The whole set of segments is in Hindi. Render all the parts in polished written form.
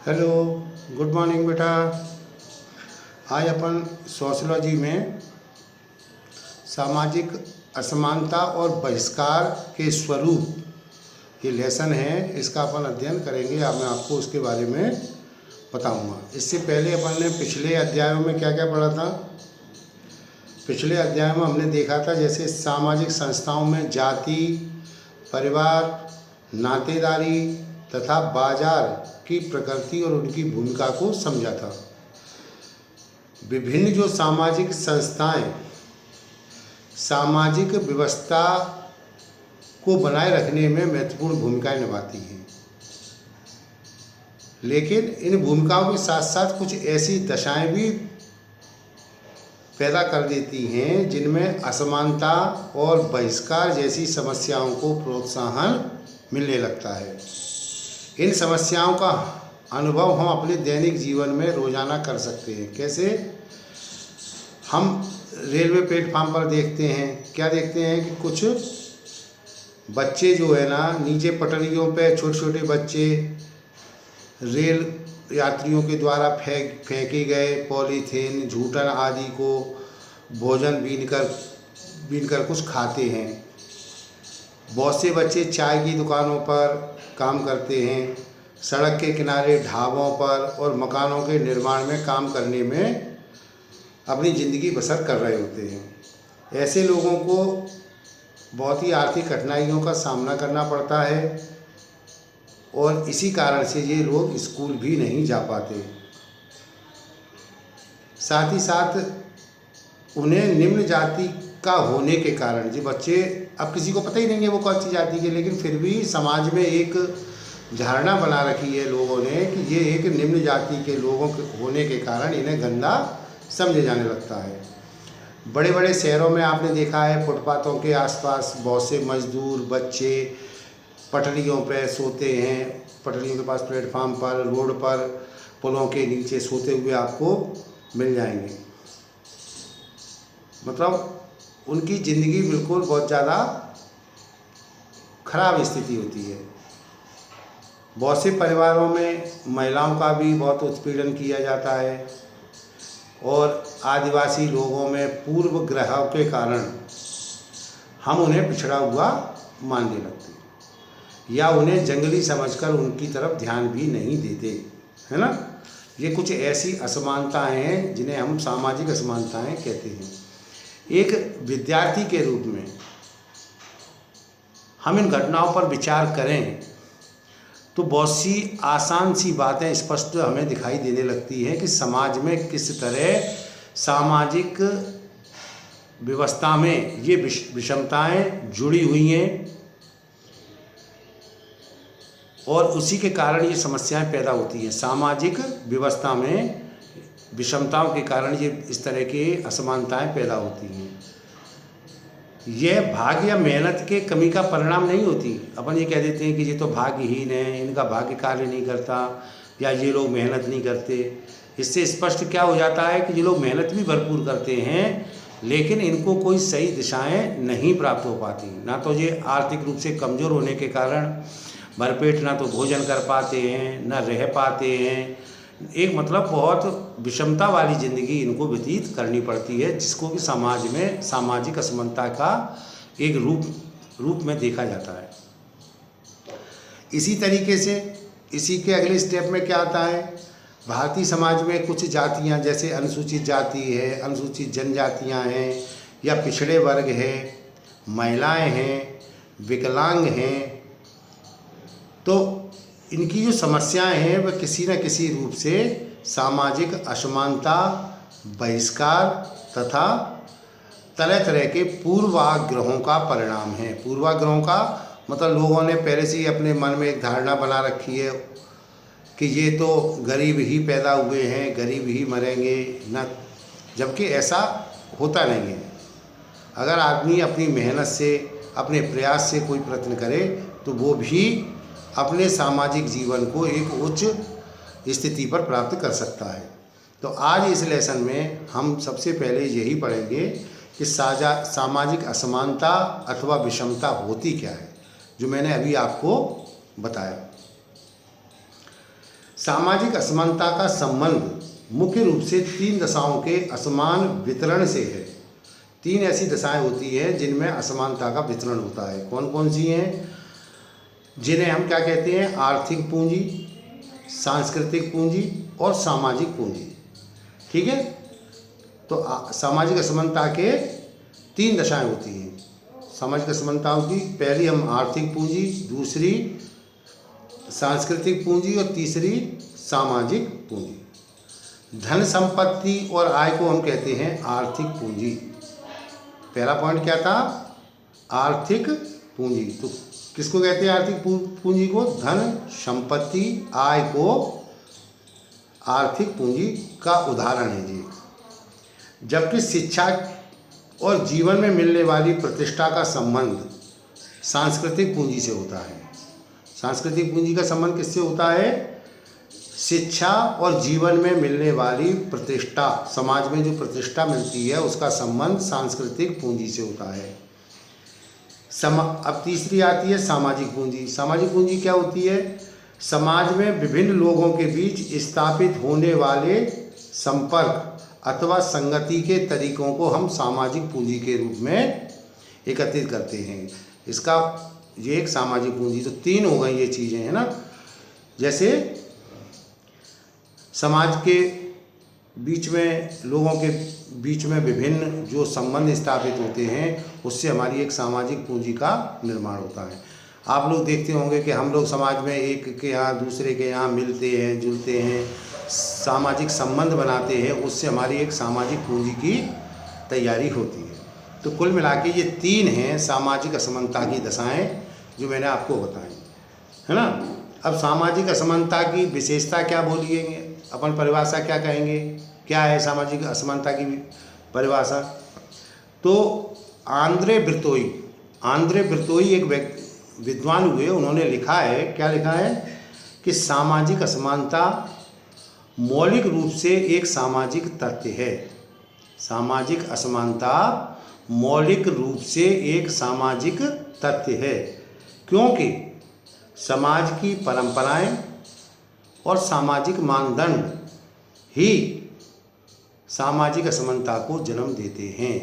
हेलो, गुड मॉर्निंग बेटा। आज अपन सोशियोलॉजी में सामाजिक असमानता और बहिष्कार के स्वरूप ये लेसन है, इसका अपन अध्ययन करेंगे। अब मैं आपको उसके बारे में बताऊंगा। इससे पहले अपन ने पिछले अध्यायों में क्या क्या पढ़ा था। पिछले अध्याय में हमने देखा था जैसे सामाजिक संस्थाओं में जाति, परिवार, नातेदारी तथा बाजार की प्रकृति और उनकी भूमिका को समझा था। विभिन्न जो सामाजिक संस्थाएं सामाजिक व्यवस्था को बनाए रखने में महत्वपूर्ण भूमिकाएं निभाती हैं, लेकिन इन भूमिकाओं के साथ साथ कुछ ऐसी दशाएं भी पैदा कर देती हैं जिनमें असमानता और बहिष्कार जैसी समस्याओं को प्रोत्साहन मिलने लगता है। इन समस्याओं का अनुभव हम अपने दैनिक जीवन में रोजाना कर सकते हैं। कैसे? हम रेलवे प्लेटफार्म पर देखते हैं, क्या देखते हैं कि कुछ बच्चे जो है ना, नीचे पटरियों पे छोटे छोटे बच्चे रेल यात्रियों के द्वारा फेंके गए पॉलीथीन, जूठन आदि को भोजन बीनकर कुछ खाते हैं। बहुत से बच्चे चाय की दुकानों पर काम करते हैं, सड़क के किनारे, ढाबों पर और मकानों के निर्माण में काम करने में अपनी ज़िंदगी बसर कर रहे होते हैं। ऐसे लोगों को बहुत ही आर्थिक कठिनाइयों का सामना करना पड़ता है और इसी कारण से ये लोग स्कूल भी नहीं जा पाते। साथ ही साथ उन्हें निम्न जाति का होने के कारण, जो बच्चे, अब किसी को पता ही नहीं है वो कौन सी जाति के, लेकिन फिर भी समाज में एक धारणा बना रखी है लोगों ने कि ये एक निम्न जाति के लोगों के होने के कारण इन्हें गंदा समझे जाने लगता है। बड़े बड़े शहरों में आपने देखा है फुटपाथों के आसपास बहुत से मजदूर बच्चे पटरियों पर सोते हैं, पटरियों के पास, प्लेटफार्म पर, रोड पर, पुलों के नीचे सोते हुए आपको मिल जाएंगे। मतलब उनकी ज़िंदगी बिल्कुल बहुत ज़्यादा खराब स्थिति होती है। बहुत से परिवारों में महिलाओं का भी बहुत उत्पीड़न किया जाता है और आदिवासी लोगों में पूर्वग्रह के कारण हम उन्हें पिछड़ा हुआ मानने लगते हैं या उन्हें जंगली समझकर उनकी तरफ ध्यान भी नहीं देते, है ना। ये कुछ ऐसी असमानताएं हैं जिन्हें हम सामाजिक असमानताएं कहते हैं। एक विद्यार्थी के रूप में हम इन घटनाओं पर विचार करें तो बहुत सी आसान सी बातें स्पष्ट हमें दिखाई देने लगती हैं कि समाज में किस तरह सामाजिक व्यवस्था में ये विषमताएं जुड़ी हुई हैं और उसी के कारण ये समस्याएं पैदा होती हैं। सामाजिक व्यवस्था में विषमताओं के कारण ये इस तरह की असमानताएं पैदा होती हैं। यह भाग्य या मेहनत के कमी का परिणाम नहीं होती। अपन ये कह देते हैं कि ये तो भाग्यहीन है, इनका भाग्य कार्य नहीं करता, या ये लोग मेहनत नहीं करते। इससे स्पष्ट क्या हो जाता है कि ये लोग मेहनत भी भरपूर करते हैं, लेकिन इनको कोई सही दिशाएं नहीं प्राप्त हो पाती। ना तो ये आर्थिक रूप से कमज़ोर होने के कारण भरपेट ना तो भोजन कर पाते हैं, ना रह पाते हैं। एक मतलब बहुत विषमता वाली ज़िंदगी इनको व्यतीत करनी पड़ती है, जिसको कि समाज में सामाजिक असमानता का एक रूप में देखा जाता है। इसी तरीके से इसी के अगले स्टेप में क्या आता है, भारतीय समाज में कुछ जातियां जैसे अनुसूचित जाति है, अनुसूचित जनजातियां हैं या पिछड़े वर्ग है, महिलाएं हैं, विकलांग हैं, तो इनकी जो समस्याएं हैं वह किसी न किसी रूप से सामाजिक असमानता, बहिष्कार तथा तरह तरह के पूर्वाग्रहों का परिणाम है। पूर्वाग्रहों का मतलब लोगों ने पहले से ही अपने मन में एक धारणा बना रखी है कि ये तो गरीब ही पैदा हुए हैं, गरीब ही मरेंगे ना, जबकि ऐसा होता नहीं है। अगर आदमी अपनी मेहनत से, अपने प्रयास से कोई प्रयत्न करे तो वो भी अपने सामाजिक जीवन को एक उच्च स्थिति पर प्राप्त कर सकता है। तो आज इस लेसन में हम सबसे पहले यही पढ़ेंगे कि सामाजिक असमानता अथवा विषमता होती क्या है, जो मैंने अभी आपको बताया। सामाजिक असमानता का संबंध मुख्य रूप से 3 दशाओं के असमान वितरण से है। 3 ऐसी दशाएं होती हैं जिनमें असमानता का वितरण होता है। कौन कौन सी हैं? जिन्हें हम क्या कहते हैं? आर्थिक पूंजी, सांस्कृतिक पूंजी और सामाजिक पूंजी। ठीक है, तो सामाजिक असमानता के 3 दशाएं होती हैं। सामाजिक असमानताओं की पहली हम आर्थिक पूंजी, दूसरी सांस्कृतिक पूंजी और तीसरी सामाजिक पूंजी। धन संपत्ति और आय को हम कहते हैं आर्थिक पूंजी। पहला पॉइंट क्या था? आर्थिक पूंजी। तो किसको कहते हैं आर्थिक पूंजी को? धन, संपत्ति, आय को आर्थिक पूंजी का उदाहरण है जी। जबकि शिक्षा और जीवन में मिलने वाली प्रतिष्ठा का संबंध सांस्कृतिक पूंजी से होता है। सांस्कृतिक पूंजी का संबंध किससे होता है? शिक्षा और जीवन में मिलने वाली प्रतिष्ठा, समाज में जो प्रतिष्ठा मिलती है उसका संबंध सांस्कृतिक पूंजी से होता है। अब तीसरी आती है सामाजिक पूंजी। सामाजिक पूंजी क्या होती है? समाज में विभिन्न लोगों के बीच स्थापित होने वाले संपर्क अथवा संगति के तरीकों को हम सामाजिक पूंजी के रूप में एकत्रित करते हैं। इसका ये एक सामाजिक पूंजी। तो 3 हो गई ये चीज़ें, है ना। जैसे समाज के बीच में, लोगों के बीच में विभिन्न जो संबंध स्थापित होते हैं उससे हमारी एक सामाजिक पूंजी का निर्माण होता है। आप लोग देखते होंगे कि हम लोग समाज में एक के यहाँ दूसरे के यहाँ मिलते हैं, जुलते हैं, सामाजिक संबंध बनाते हैं, उससे हमारी एक सामाजिक पूंजी की तैयारी होती है। तो कुल मिला के ये 3 हैं सामाजिक असमानता की दशाएं जो मैंने आपको बताई, है ना। अब सामाजिक असमानता की विशेषता क्या बोलिएंगे, अपन परिभाषा क्या कहेंगे? क्या है सामाजिक असमानता की परिभाषा? तो आंद्रे ब्रितोई एक विद्वान हुए, उन्होंने लिखा है, क्या लिखा है कि सामाजिक असमानता मौलिक रूप से एक सामाजिक तथ्य है। सामाजिक असमानता मौलिक रूप से एक सामाजिक तथ्य है, क्योंकि समाज की परंपराएं और सामाजिक मानदंड ही सामाजिक असमानता को जन्म देते हैं।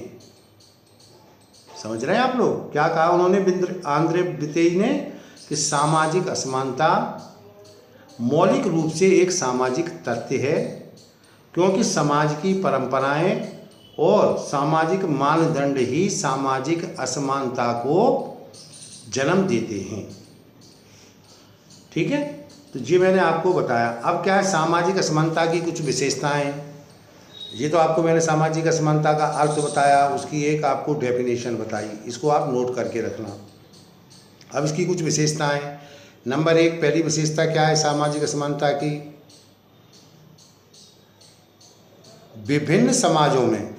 समझ रहे हैं आप लोग? क्या कहा उन्होंने, आंद्रे ब्रितोई ने, कि सामाजिक असमानता मौलिक रूप से एक सामाजिक तथ्य है, क्योंकि समाज की परंपराएं और सामाजिक मानदंड ही सामाजिक असमानता को जन्म देते हैं। ठीक है, तो ये मैंने आपको बताया। अब क्या है सामाजिक असमानता की कुछ विशेषताएं। ये तो आपको मैंने सामाजिक असमानता का अर्थ बताया, उसकी एक आपको डेफिनेशन बताई, इसको आप नोट करके रखना। अब इसकी कुछ विशेषताएं। नंबर 1, पहली विशेषता क्या है सामाजिक असमानता की? विभिन्न समाजों में,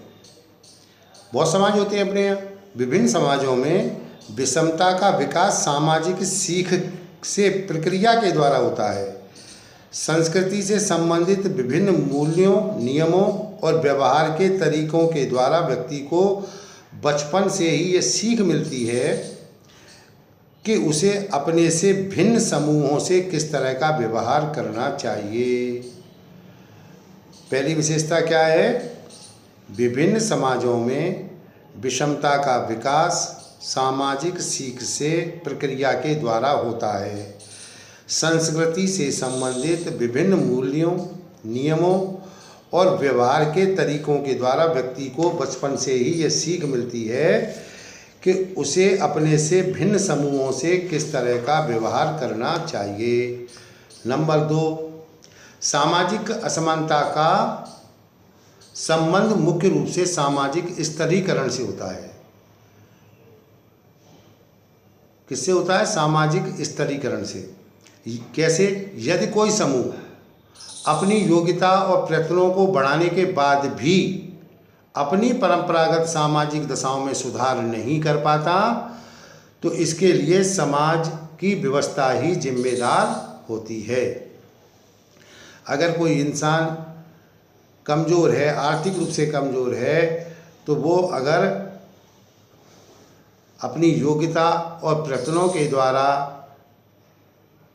बहुत समाज होते हैं अपने यहाँ, विभिन्न समाजों में विषमता का विकास सामाजिक सीख से प्रक्रिया के द्वारा होता है। संस्कृति से संबंधित विभिन्न मूल्यों, नियमों और व्यवहार के तरीकों के द्वारा व्यक्ति को बचपन से ही ये सीख मिलती है कि उसे अपने से भिन्न समूहों से किस तरह का व्यवहार करना चाहिए। पहली विशेषता क्या है? विभिन्न समाजों में विषमता का विकास सामाजिक सीख से प्रक्रिया के द्वारा होता है। संस्कृति से संबंधित विभिन्न मूल्यों, नियमों और व्यवहार के तरीकों के द्वारा व्यक्ति को बचपन से ही ये सीख मिलती है कि उसे अपने से भिन्न समूहों से किस तरह का व्यवहार करना चाहिए। नंबर 2, सामाजिक असमानता का संबंध मुख्य रूप से सामाजिक स्तरीकरण से होता है। किससे होता है? सामाजिक स्तरीकरण से। कैसे? यदि कोई समूह अपनी योग्यता और प्रयत्नों को बढ़ाने के बाद भी अपनी परंपरागत सामाजिक दशाओं में सुधार नहीं कर पाता, तो इसके लिए समाज की व्यवस्था ही जिम्मेदार होती है। अगर कोई इंसान कमज़ोर है, आर्थिक रूप से कमज़ोर है, तो वो अगर अपनी योग्यता और प्रयत्नों के द्वारा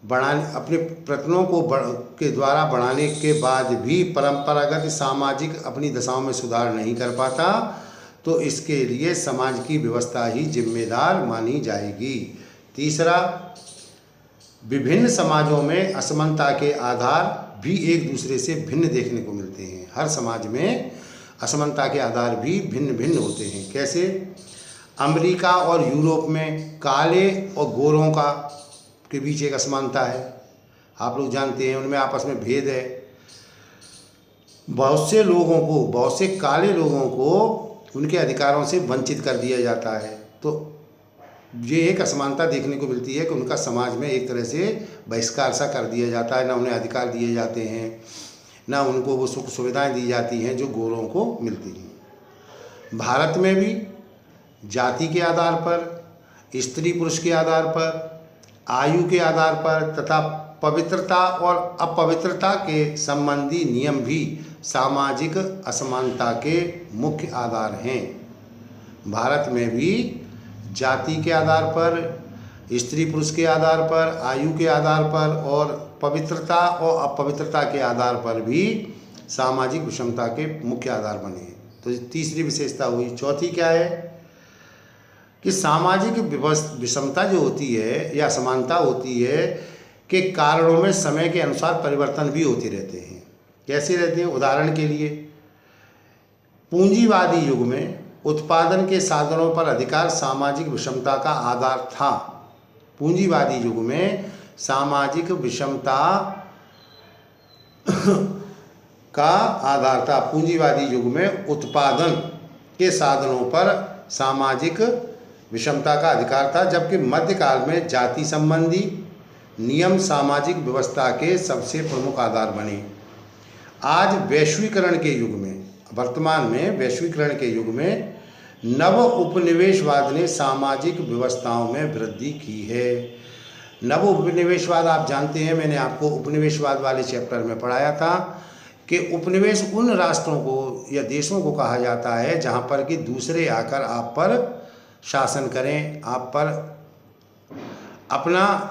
अपने प्रयत्नों को के द्वारा बढ़ाने के बाद भी परंपरागत सामाजिक अपनी दशाओं में सुधार नहीं कर पाता, तो इसके लिए समाज की व्यवस्था ही जिम्मेदार मानी जाएगी। तीसरा, विभिन्न समाजों में असमानता के आधार भी एक दूसरे से भिन्न देखने को मिलते हैं। हर समाज में असमानता के आधार भी भिन्न भिन्न होते हैं। कैसे? अमेरिका और यूरोप में काले और गोरों के बीच एक असमानता है, आप लोग जानते हैं, उनमें आपस में भेद है। बहुत से काले लोगों को उनके अधिकारों से वंचित कर दिया जाता है। तो ये एक असमानता देखने को मिलती है कि उनका समाज में एक तरह से बहिष्कार सा कर दिया जाता है, ना उन्हें अधिकार दिए जाते हैं, ना उनको वो सुख सुविधाएं दी जाती हैं जो गोरों को मिलती हैं। भारत में भी जाति के आधार पर, स्त्री पुरुष के आधार पर, आयु के आधार पर तथा पवित्रता और अपवित्रता के संबंधी नियम भी सामाजिक असमानता के मुख्य आधार हैं। भारत में भी जाति के आधार पर, स्त्री पुरुष के आधार पर, आयु के आधार पर और पवित्रता और अपवित्रता के आधार पर भी सामाजिक विषमता के मुख्य आधार बने हैं। तो तीसरी विशेषता हुई। चौथी क्या है कि सामाजिक विषमता जो होती है या असमानता होती है के कारणों में समय के अनुसार परिवर्तन भी होते रहते हैं। कैसे रहते हैं? उदाहरण के लिए, पूंजीवादी युग में उत्पादन के साधनों पर अधिकार सामाजिक विषमता का आधार था। पूंजीवादी युग में सामाजिक विषमता का आधार था। पूंजीवादी युग में उत्पादन के साधनों पर सामाजिक विषमता का अधिकार था, जबकि मध्यकाल में जाति संबंधी नियम सामाजिक व्यवस्था के सबसे प्रमुख आधार बने। आज वैश्वीकरण के युग में, वर्तमान में वैश्वीकरण के युग में नव उपनिवेशवाद ने सामाजिक व्यवस्थाओं में वृद्धि की है। नव उपनिवेशवाद आप जानते हैं, मैंने आपको उपनिवेशवाद वाले चैप्टर में पढ़ाया था कि उपनिवेश उन राष्ट्रों को या देशों को कहा जाता है जहाँ पर कि दूसरे आकर आप पर शासन करें, आप पर अपना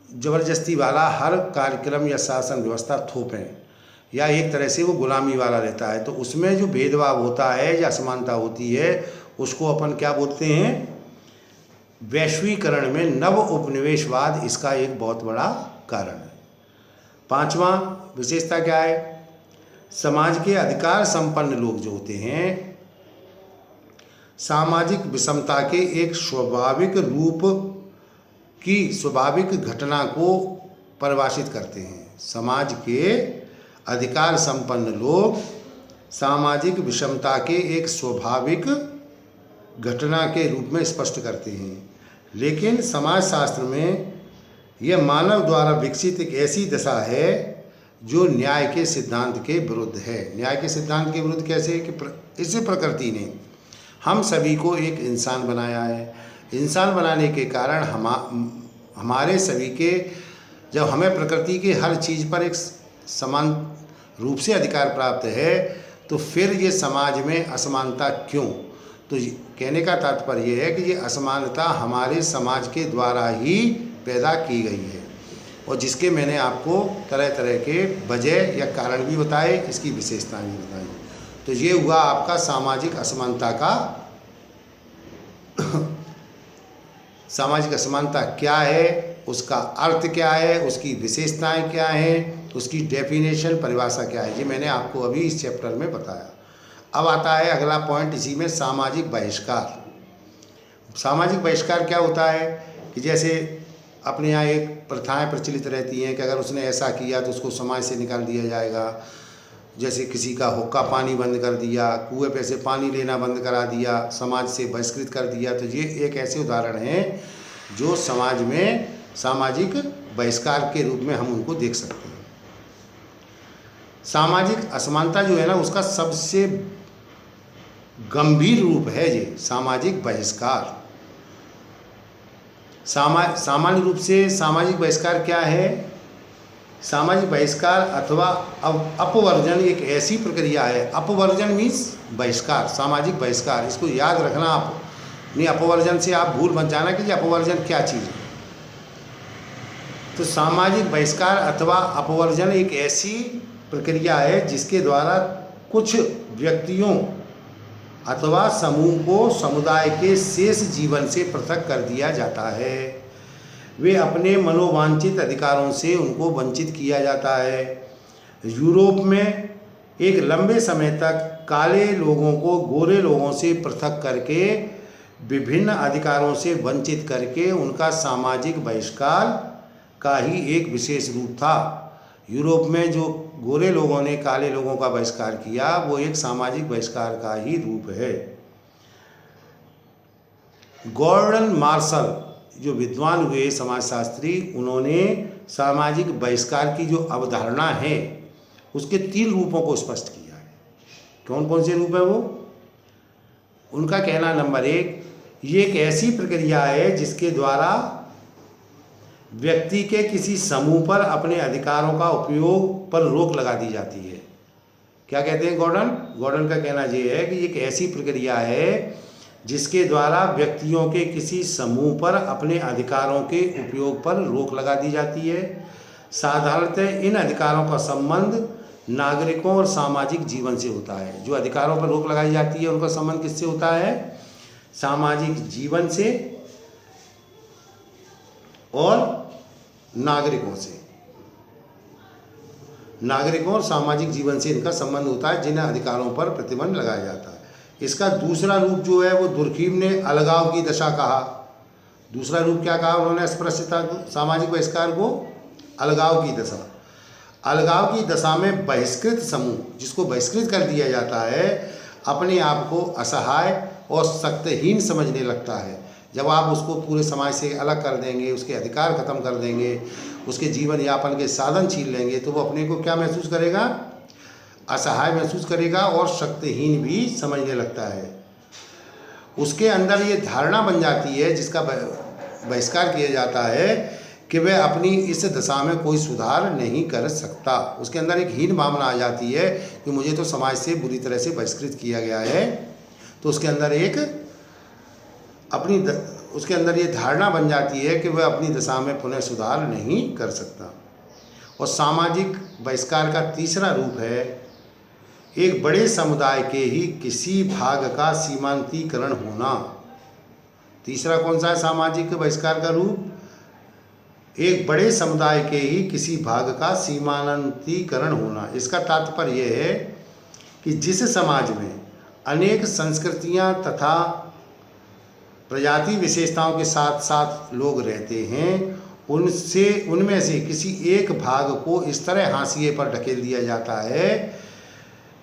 ज़बरदस्ती वाला हर कार्यक्रम या शासन व्यवस्था थोपें, या एक तरह से वो गुलामी वाला रहता है। तो उसमें जो भेदभाव होता है या असमानता होती है उसको अपन क्या बोलते हैं? वैश्वीकरण में नव उपनिवेशवाद इसका एक बहुत बड़ा कारण है। पांचवा विशेषता क्या है? समाज के अधिकार संपन्न लोग जो होते हैं सामाजिक विषमता के एक स्वाभाविक रूप की स्वाभाविक घटना को परिभाषित करते हैं। समाज के अधिकार संपन्न लोग सामाजिक विषमता के एक स्वाभाविक घटना के रूप में स्पष्ट करते हैं। लेकिन समाजशास्त्र में यह मानव द्वारा विकसित एक ऐसी दशा है जो न्याय के सिद्धांत के विरुद्ध है। न्याय के सिद्धांत के विरुद्ध कैसे? कि इस प्रकृति ने हम सभी को एक इंसान बनाया है। इंसान बनाने के कारण हमारे सभी के, जब हमें प्रकृति के हर चीज़ पर एक समान रूप से अधिकार प्राप्त है, तो फिर ये समाज में असमानता क्यों? तो कहने का तात्पर्य ये है कि ये असमानता हमारे समाज के द्वारा ही पैदा की गई है, और जिसके मैंने आपको तरह तरह के वजह या कारण भी बताए, इसकी विशेषताएं भी बताई। तो ये हुआ आपका सामाजिक असमानता का सामाजिक असमानता क्या है, उसका अर्थ क्या है, उसकी विशेषताएं क्या हैं, उसकी डेफिनेशन परिभाषा क्या है, ये मैंने आपको अभी इस चैप्टर में बताया। अब आता है अगला पॉइंट इसी में, सामाजिक बहिष्कार। सामाजिक बहिष्कार क्या होता है कि जैसे अपने यहाँ एक प्रथाएं प्रचलित रहती हैं कि अगर उसने ऐसा किया तो उसको समाज से निकाल दिया जाएगा। जैसे किसी का हुक्का पानी बंद कर दिया, कुएं पे से पानी लेना बंद करा दिया, समाज से बहिष्कृत कर दिया। तो ये एक ऐसे उदाहरण हैं जो समाज में सामाजिक बहिष्कार के रूप में हम उनको देख सकते हैं। सामाजिक असमानता जो है ना, उसका सबसे गंभीर रूप है ये सामाजिक बहिष्कार। सामान्य रूप से सामाजिक बहिष्कार क्या है? सामाजिक बहिष्कार अथवा अपवर्जन एक ऐसी प्रक्रिया है। अपवर्जन मीन्स बहिष्कार, सामाजिक बहिष्कार। इसको याद रखना आप, नहीं अपवर्जन से आप भूल मत जाना कि ये अपवर्जन क्या चीज़ है। तो सामाजिक बहिष्कार अथवा अपवर्जन एक ऐसी प्रक्रिया है जिसके द्वारा कुछ व्यक्तियों अथवा समूह को समुदाय के शेष जीवन से पृथक कर दिया जाता है। वे अपने मनोवांछित अधिकारों से उनको वंचित किया जाता है। यूरोप में एक लंबे समय तक काले लोगों को गोरे लोगों से पृथक करके विभिन्न अधिकारों से वंचित करके उनका सामाजिक बहिष्कार का ही एक विशेष रूप था। यूरोप में जो गोरे लोगों ने काले लोगों का बहिष्कार किया वो एक सामाजिक बहिष्कार का ही रूप है। गॉर्डन मार्शल जो विद्वान हुए समाजशास्त्री, उन्होंने सामाजिक बहिष्कार की जो अवधारणा है उसके 3 रूपों को स्पष्ट किया है। कौन कौन से रूप है वो? उनका कहना नंबर 1, ये एक ऐसी प्रक्रिया है जिसके द्वारा व्यक्ति के किसी समूह पर अपने अधिकारों का उपयोग पर रोक लगा दी जाती है। क्या कहते हैं गॉर्डन का कहना ये है कि एक ऐसी प्रक्रिया है जिसके द्वारा व्यक्तियों के किसी समूह पर अपने अधिकारों के उपयोग पर रोक लगा दी जाती है। साधारणतः इन अधिकारों का संबंध नागरिकों और सामाजिक जीवन से होता है। जो अधिकारों पर रोक लगाई जाती है उनका संबंध किससे होता है? सामाजिक जीवन से और नागरिकों से। नागरिकों और सामाजिक जीवन से इनका संबंध होता है जिन अधिकारों पर प्रतिबंध लगाया जाता है। इसका दूसरा रूप जो है वो दुर्खीम ने अलगाव की दशा कहा। दूसरा रूप क्या कहा उन्होंने स्पष्टता सामाजिक बहिष्कार को? अलगाव की दशा। अलगाव की दशा में बहिष्कृत समूह, जिसको बहिष्कृत कर दिया जाता है, अपने आप को असहाय और शक्तिहीन समझने लगता है। जब आप उसको पूरे समाज से अलग कर देंगे, उसके अधिकार खत्म कर देंगे, उसके जीवन यापन के साधन छीन लेंगे, तो वो अपने को क्या महसूस करेगा? असहाय महसूस करेगा और शक्तिहीन भी समझने लगता है। उसके अंदर ये धारणा बन जाती है जिसका बहिष्कार किया जाता है कि वह अपनी इस दशा में कोई सुधार नहीं कर सकता। उसके अंदर एक हीन भावना आ जाती है कि मुझे तो समाज से बुरी तरह से बहिष्कृत किया गया है। तो उसके अंदर उसके अंदर ये धारणा बन जाती है कि वह अपनी दशा में पुनः सुधार नहीं कर सकता। और सामाजिक बहिष्कार का तीसरा रूप है एक बड़े समुदाय के ही किसी भाग का सीमांतीकरण होना। तीसरा कौन सा है सामाजिक बहिष्कार का रूप? एक बड़े समुदाय के ही किसी भाग का सीमांतीकरण होना। इसका तात्पर्य यह है कि जिस समाज में अनेक संस्कृतियां तथा प्रजाति विशेषताओं के साथ साथ लोग रहते हैं, उनमें से किसी एक भाग को इस तरह हाशिए पर ढकेल दिया जाता है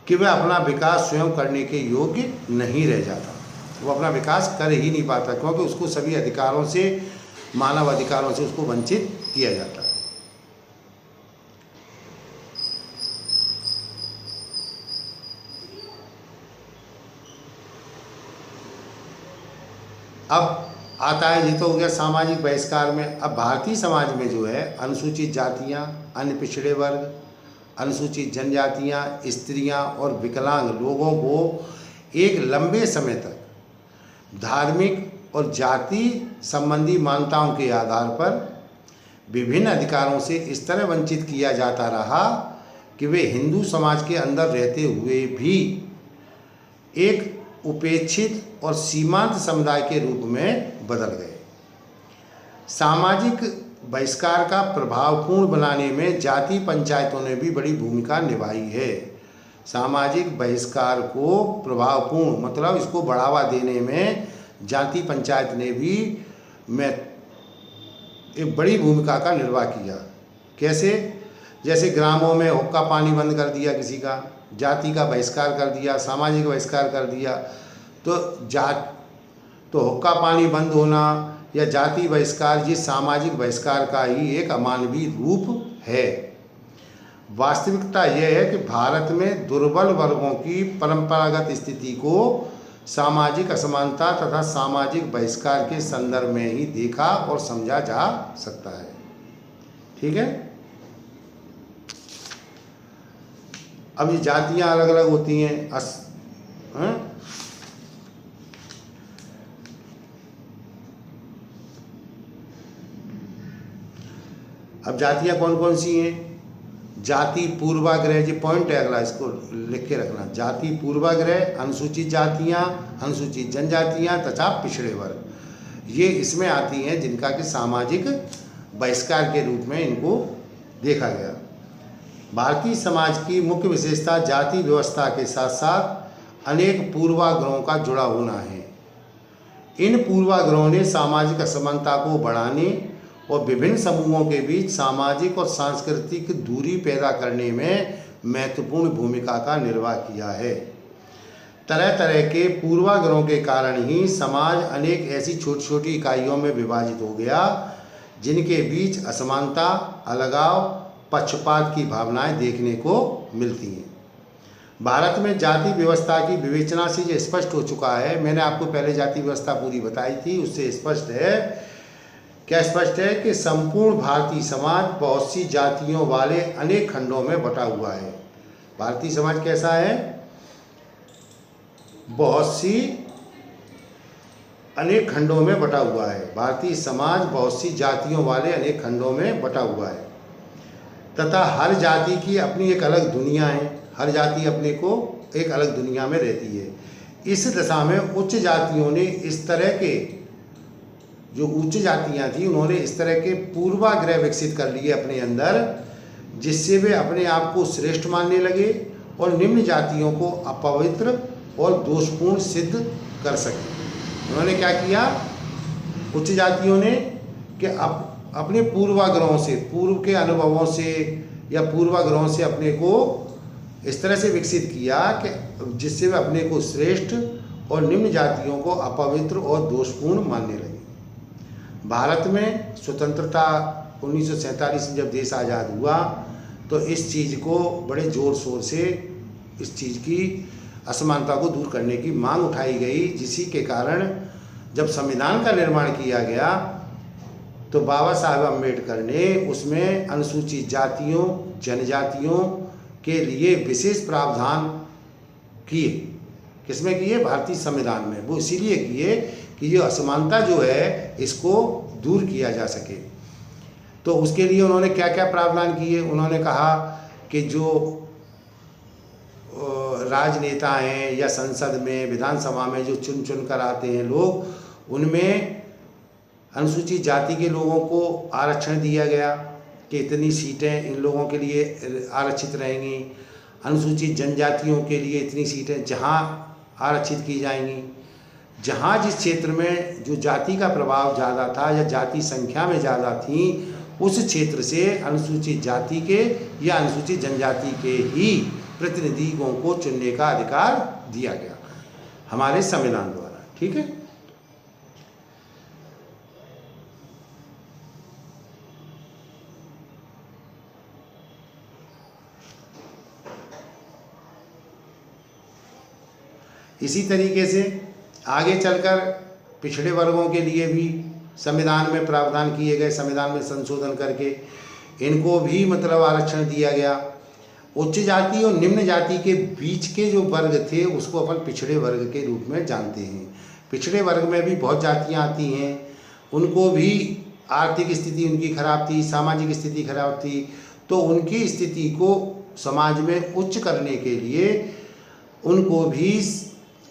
कि वह अपना विकास स्वयं करने के योग्य नहीं रह जाता। वो अपना विकास कर ही नहीं पाता क्योंकि उसको सभी अधिकारों से, मानव अधिकारों से उसको वंचित किया जाता है। अब आता है, ये तो हो गया सामाजिक बहिष्कार में। अब भारतीय समाज में जो है अनुसूचित जातियां, अन्य पिछड़े वर्ग, अनुसूचित जनजातियां, स्त्रियां और विकलांग लोगों को एक लंबे समय तक धार्मिक और जाति संबंधी मान्यताओं के आधार पर विभिन्न अधिकारों से इस तरह वंचित किया जाता रहा कि वे हिंदू समाज के अंदर रहते हुए भी एक उपेक्षित और सीमांत समुदाय के रूप में बदल गए। सामाजिक बहिष्कार का प्रभावपूर्ण बनाने में जाति पंचायतों ने भी बड़ी भूमिका निभाई है। सामाजिक बहिष्कार को प्रभावपूर्ण मतलब इसको बढ़ावा देने में जाति पंचायत ने भी एक बड़ी भूमिका का निर्वाह किया। कैसे? जैसे ग्रामों में हुक्का पानी बंद कर दिया, किसी का जाति का बहिष्कार कर दिया, सामाजिक बहिष्कार कर दिया। तो हुक्का पानी बंद होना या जाति बहिष्कार ये सामाजिक बहिष्कार का ही एक अमानवीय रूप है। वास्तविकता यह है कि भारत में दुर्बल वर्गों की परंपरागत स्थिति को सामाजिक असमानता तथा सामाजिक बहिष्कार के संदर्भ में ही देखा और समझा जा सकता है। ठीक है। अब ये जातियां अलग अलग होती हैं। अब जातियाँ कौन कौन सी हैं? जाति पूर्वाग्रह, जी पॉइंट है अगला, इसको लिख के रखना। जाति पूर्वाग्रह, अनुसूचित जातियाँ, अनुसूचित जनजातियाँ तथा पिछड़े वर्ग, ये इसमें आती हैं जिनका कि सामाजिक बहिष्कार के रूप में इनको देखा गया। भारतीय समाज की मुख्य विशेषता जाति व्यवस्था के साथ साथ अनेक पूर्वाग्रहों का जुड़ा होना है। इन पूर्वाग्रहों ने सामाजिक असमानता को बढ़ाने और विभिन्न समूहों के बीच सामाजिक और सांस्कृतिक दूरी पैदा करने में महत्वपूर्ण भूमिका का निर्वाह किया है। तरह तरह के पूर्वाग्रहों के कारण ही समाज अनेक ऐसी छोटी छोटी इकाइयों में विभाजित हो गया जिनके बीच असमानता, अलगाव, पक्षपात की भावनाएं देखने को मिलती हैं। भारत में जाति व्यवस्था की विवेचना से ये स्पष्ट हो चुका है, मैंने आपको पहले जाति व्यवस्था पूरी बताई थी, उससे स्पष्ट है। क्या स्पष्ट है? कि संपूर्ण भारतीय समाज बहुत सी जातियों वाले अनेक खंडों में बटा हुआ है। भारतीय समाज कैसा है? बहुत सी अनेक खंडों में बटा हुआ है। भारतीय समाज बहुत सी जातियों वाले अनेक खंडों में बटा हुआ है तथा हर जाति की अपनी एक अलग दुनिया है। हर जाति अपने को एक अलग दुनिया में रहती है। इस दशा में उच्च जातियों ने इस तरह के, जो उच्च जातियां थी, उन्होंने इस तरह के पूर्वाग्रह विकसित कर लिए अपने अंदर, जिससे वे अपने आप को श्रेष्ठ मानने लगे और निम्न जातियों को अपवित्र और दोषपूर्ण सिद्ध कर सके। उन्होंने क्या किया? उच्च जातियों ने कि अपने पूर्वाग्रहों से, पूर्व के अनुभवों से या पूर्वाग्रहों से अपने को इस तरह से विकसित किया कि जिससे वे अपने को श्रेष्ठ और निम्न जातियों को अपवित्र और दोषपूर्ण मानने लगे। भारत में स्वतंत्रता 1947 में जब देश आज़ाद हुआ तो इस चीज़ को बड़े ज़ोर शोर से, इस चीज़ की असमानता को दूर करने की मांग उठाई गई, जिसी के कारण जब संविधान का निर्माण किया गया तो बाबा साहब अम्बेडकर ने उसमें अनुसूचित जातियों, जनजातियों के लिए विशेष प्रावधान किए। किसमें किए? भारतीय संविधान में। वो इसीलिए किए कि ये असमानता जो है इसको दूर किया जा सके। तो उसके लिए उन्होंने क्या क्या प्रावधान किए? उन्होंने कहा कि जो राजनेता हैं या संसद में, विधानसभा में जो चुन चुन कर आते हैं लोग, उनमें अनुसूचित जाति के लोगों को आरक्षण दिया गया कि इतनी सीटें इन लोगों के लिए आरक्षित रहेंगी। अनुसूचित जनजातियों के लिए इतनी सीटें जहां आरक्षित की जाएंगी। जहां जिस क्षेत्र में जो जाति का प्रभाव ज़्यादा था या जाति संख्या में ज़्यादा थी, उस क्षेत्र से अनुसूचित जाति के या अनुसूचित जनजाति के ही प्रतिनिधियों को चुनने का अधिकार दिया गया हमारे संविधान द्वारा। ठीक है। इसी तरीके से आगे चलकर पिछड़े वर्गों के लिए भी संविधान में प्रावधान किए गए, संविधान में संशोधन करके इनको भी मतलब आरक्षण दिया गया। उच्च जाति और निम्न जाति के बीच के जो वर्ग थे उसको अपन पिछड़े वर्ग के रूप में जानते हैं। पिछड़े वर्ग में भी बहुत जातियां आती हैं, उनको भी आर्थिक स्थिति उनकी खराब थी, सामाजिक स्थिति खराब थी, तो उनकी स्थिति को समाज में उच्च करने के लिए उनको भी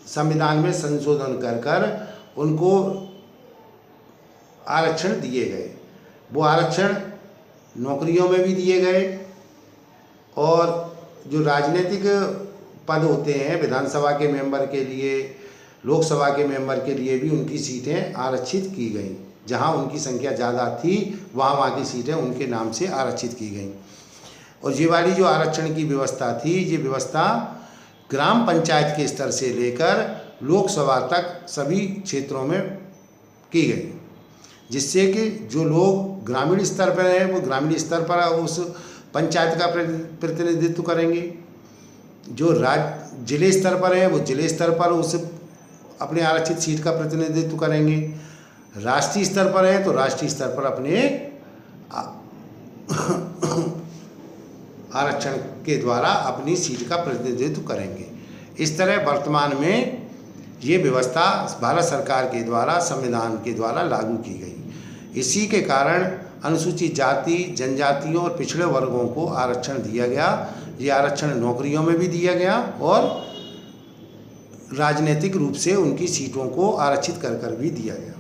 संविधान में संशोधन कर कर उनको आरक्षण दिए गए। वो आरक्षण नौकरियों में भी दिए गए और जो राजनीतिक पद होते हैं विधानसभा के मेंबर के लिए, लोकसभा के मेंबर के लिए भी उनकी सीटें आरक्षित की गई। जहां उनकी संख्या ज़्यादा थी वहाँ की सीटें उनके नाम से आरक्षित की गई। और ये वाली जो आरक्षण की व्यवस्था थी, ये व्यवस्था ग्राम पंचायत के स्तर से लेकर लोकसभा तक सभी क्षेत्रों में की गई, जिससे कि जो लोग ग्रामीण स्तर पर हैं वो ग्रामीण स्तर पर उस पंचायत का प्रतिनिधित्व करेंगे, जो जिले स्तर पर है वो जिले स्तर पर उस अपने आरक्षित सीट का प्रतिनिधित्व करेंगे, राष्ट्रीय स्तर पर है तो राष्ट्रीय स्तर पर अपने आरक्षण के द्वारा अपनी सीट का प्रतिनिधित्व करेंगे। इस तरह वर्तमान में ये व्यवस्था भारत सरकार के द्वारा, संविधान के द्वारा लागू की गई। इसी के कारण अनुसूचित जाति, जनजातियों और पिछड़े वर्गों को आरक्षण दिया गया। ये आरक्षण नौकरियों में भी दिया गया और राजनीतिक रूप से उनकी सीटों को आरक्षित कर कर भी दिया गया।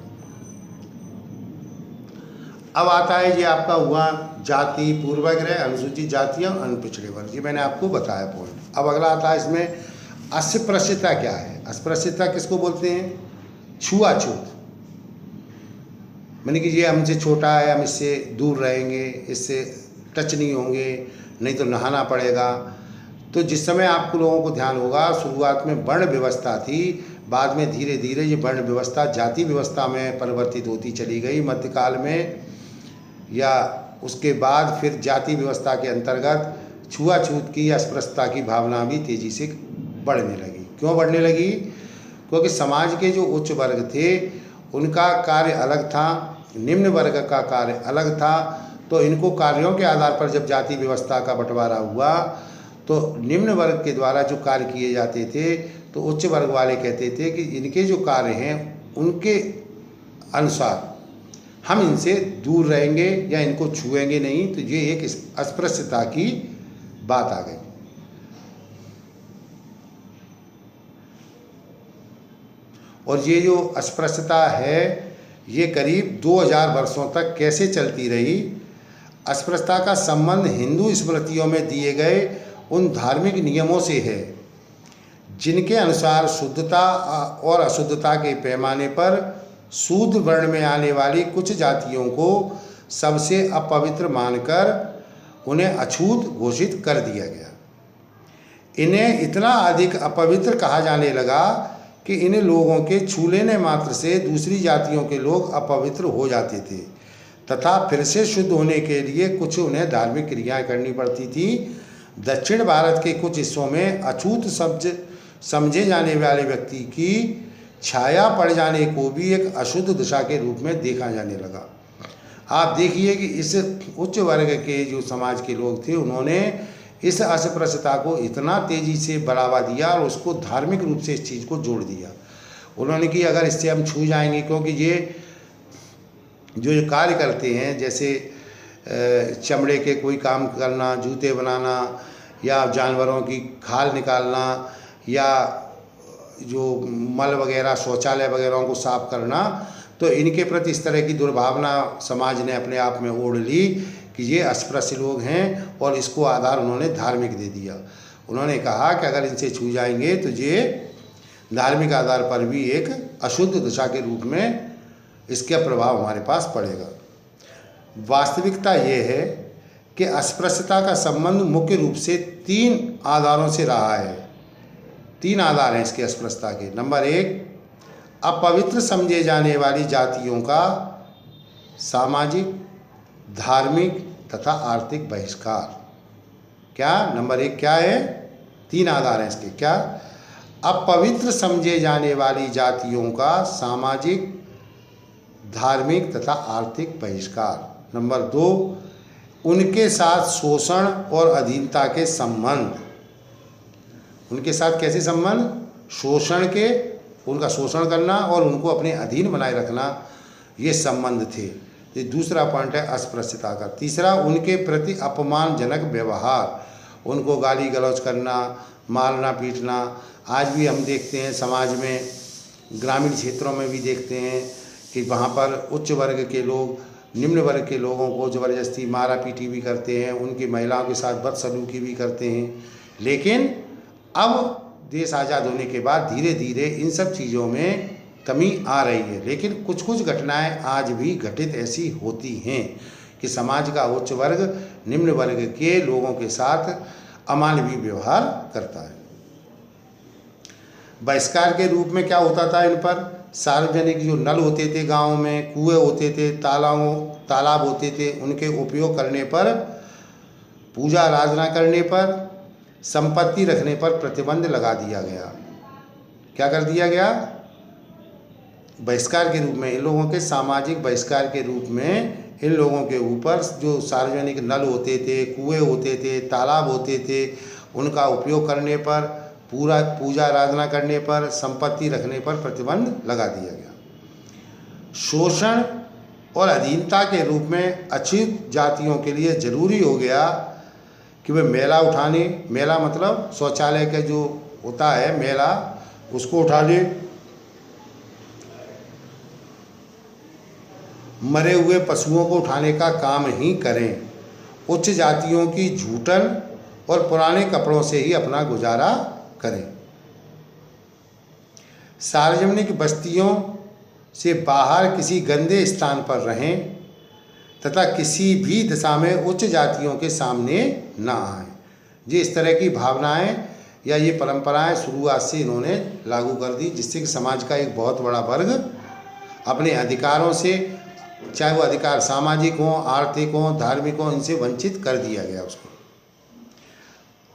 अब आता है ये आपका हुआ जाति, पूर्वाग्रह, अनुसूचित जातियाँ और पिछड़े वर्ग। ये मैंने आपको बताया पॉइंट। अब अगला आता है इसमें अस्पृश्यता क्या है। अस्पृश्यता किसको बोलते हैं? छुआछूत, मैंने कि ये हमसे छोटा है, हम इससे दूर रहेंगे, इससे टच नहीं होंगे, नहीं तो नहाना पड़ेगा। तो जिस समय आपको लोगों को ध्यान होगा, शुरुआत में वर्ण व्यवस्था थी, बाद में धीरे धीरे ये वर्ण व्यवस्था जाति व्यवस्था में परिवर्तित होती चली गई मध्यकाल में, या उसके बाद फिर जाति व्यवस्था के अंतर्गत छुआछूत की, अस्पृश्यता की भावना भी तेज़ी से बढ़ने लगी। क्यों बढ़ने लगी? क्योंकि समाज के जो उच्च वर्ग थे उनका कार्य अलग था, निम्न वर्ग का कार्य अलग था। तो इनको कार्यों के आधार पर जब जाति व्यवस्था का बंटवारा हुआ तो निम्न वर्ग के द्वारा जो कार्य किए जाते थे तो उच्च वर्ग वाले कहते थे कि इनके जो कार्य हैं उनके अनुसार हम इनसे दूर रहेंगे या इनको छुएंगे नहीं। तो ये एक अस्पृश्यता की बात आ गई। और ये जो अस्पृश्यता है ये करीब 2000 वर्षों तक कैसे चलती रही? अस्पृश्यता का संबंध हिंदू स्मृतियों में दिए गए उन धार्मिक नियमों से है जिनके अनुसार शुद्धता और अशुद्धता के पैमाने पर शूद्र वर्ण में आने वाली कुछ जातियों को सबसे अपवित्र मानकर उन्हें अछूत घोषित कर दिया गया। इन्हें इतना अधिक अपवित्र कहा जाने लगा कि इन लोगों के छू लेने मात्र से दूसरी जातियों के लोग अपवित्र हो जाते थे तथा फिर से शुद्ध होने के लिए कुछ उन्हें धार्मिक क्रियाएं करनी पड़ती थी। दक्षिण भारत के कुछ हिस्सों में अछूत समझे जाने वाले व्यक्ति की छाया पड़ जाने को भी एक अशुद्ध दशा के रूप में देखा जाने लगा। आप देखिए कि इस उच्च वर्ग के जो समाज के लोग थे उन्होंने इस अस्पृश्यता को इतना तेज़ी से बढ़ावा दिया और उसको धार्मिक रूप से इस चीज़ को जोड़ दिया। उन्होंने कि अगर इससे हम छू जाएंगे, क्योंकि ये जो कार्य करते हैं जैसे चमड़े के कोई काम करना, जूते बनाना या जानवरों की खाल निकालना या जो मल वगैरह शौचालय वगैरह को साफ करना, तो इनके प्रति इस तरह की दुर्भावना समाज ने अपने आप में ओढ़ ली कि ये अस्पृश्य लोग हैं और इसको आधार उन्होंने धार्मिक दे दिया। उन्होंने कहा कि अगर इनसे छू जाएंगे तो ये धार्मिक आधार पर भी एक अशुद्ध दशा के रूप में इसका प्रभाव हमारे पास पड़ेगा। वास्तविकता ये है कि अस्पृश्यता का संबंध मुख्य रूप से 3 आधारों से रहा है। 3 आधार हैं इसके अस्पृश्यता के। नंबर 1, अपवित्र समझे जाने वाली जातियों का सामाजिक, धार्मिक तथा आर्थिक बहिष्कार। क्या नंबर 1 क्या है? 3 आधार हैं इसके। क्या? अपवित्र समझे जाने वाली जातियों का सामाजिक, धार्मिक तथा आर्थिक बहिष्कार। नंबर 2, उनके साथ शोषण और अधीनता के संबंध। उनके साथ कैसे संबंध? शोषण के, उनका शोषण करना और उनको अपने अधीन बनाए रखना, ये संबंध थे। ये दूसरा पॉइंट है अस्पृश्यता का। तीसरा, उनके प्रति अपमानजनक व्यवहार, उनको गाली गलौज करना, मारना पीटना। आज भी हम देखते हैं समाज में, ग्रामीण क्षेत्रों में भी देखते हैं कि वहाँ पर उच्च वर्ग के लोग निम्न वर्ग के लोगों को ज़बरदस्ती मारा पीटी भी करते हैं, उनकी महिलाओं के साथ बदसलूकी भी करते हैं। लेकिन अब देश आज़ाद होने के बाद धीरे धीरे इन सब चीज़ों में कमी आ रही है, लेकिन कुछ कुछ घटनाएं आज भी घटित ऐसी होती हैं कि समाज का उच्च वर्ग निम्न वर्ग के लोगों के साथ अमानवीय व्यवहार करता है। बहिष्कार के रूप में क्या होता था इन पर? सार्वजनिक जो नल होते थे गाँव में, कुएँ होते थे, तालाब होते थे, उनके उपयोग करने पर, पूजा आराधना करने पर, संपत्ति रखने पर प्रतिबंध लगा दिया गया। क्या कर दिया गया? बहिष्कार के रूप में, इन लोगों के सामाजिक बहिष्कार के रूप में इन लोगों के ऊपर जो सार्वजनिक नल होते थे, कुएँ होते थे, तालाब होते थे, उनका उपयोग करने पर, पूजा आराधना करने पर, संपत्ति रखने पर प्रतिबंध लगा दिया गया। शोषण और अधीनता के रूप में अछूत जातियों के लिए जरूरी हो गया कि वे मेला उठाने, मेला मतलब शौचालय का जो होता है मेला, उसको उठा ले, मरे हुए पशुओं को उठाने का काम ही करें, उच्च जातियों की जूठन और पुराने कपड़ों से ही अपना गुजारा करें, सार्वजनिक बस्तियों से बाहर किसी गंदे स्थान पर रहें तथा किसी भी दिशा में उच्च जातियों के सामने ना आए। ये इस तरह की भावनाएं या ये परंपराएं शुरुआत से इन्होंने लागू कर दी, जिससे कि समाज का एक बहुत बड़ा वर्ग अपने अधिकारों से, चाहे वो अधिकार सामाजिक हों, आर्थिक हों, धार्मिक हों, इनसे वंचित कर दिया गया उसको।